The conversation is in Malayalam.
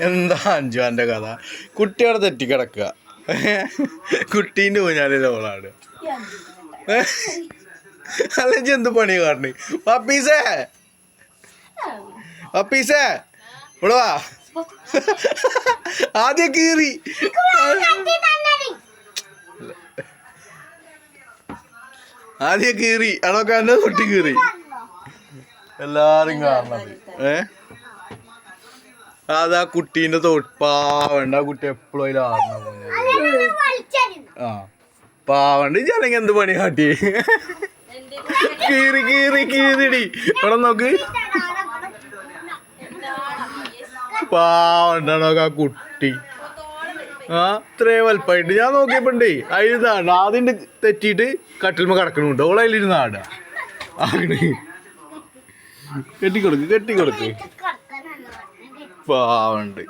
എന്താ അഞ്ചു എൻ്റെ കഥ? കുട്ടിയോടെ തെറ്റിക്കിടക്കുക, കുട്ടീൻ്റെ ഊഞ്ഞാലിൽ ഓളാണ്. അല്ലെങ്കിൽ എന്ത് പണി കാരണേ? പപ്പീസേ പപ്പീസേ ഇവിടെ വാ. ആദ്യം കീറി, ആദ്യം കീറി അടൊക്കെ എന്നെ തൊട്ടി കീറി എല്ലാരും കാണണത്. അതാ കുട്ടീൻ്റെ പാവണ്ട്. ആ കുട്ടി എപ്പോഴും അതിൽ ആടണം. ആ പാവണ്ട്. ഇല്ലെങ്കിൽ എന്ത് പണി കാട്ടി? കീറി കീറി കീറിടി. ഇവിടെ നോക്ക്, പാവണ്ടാണോ ആ കുട്ടി. ആ ഇത്രയും വലുപ്പമായിട്ട് ഞാൻ നോക്കിയപ്പോണ്ടേ അതിലിതാണ് ആദ്യം തെറ്റിയിട്ട് കട്ടിൽമ കിടക്കണുണ്ട്. ഓളെ അതിലിരുന്ന് ആടാ. ആണ് കെട്ടിക്കൊടുക്ക് കെട്ടിക്കൊടുക്ക്. പാവണ്ട്.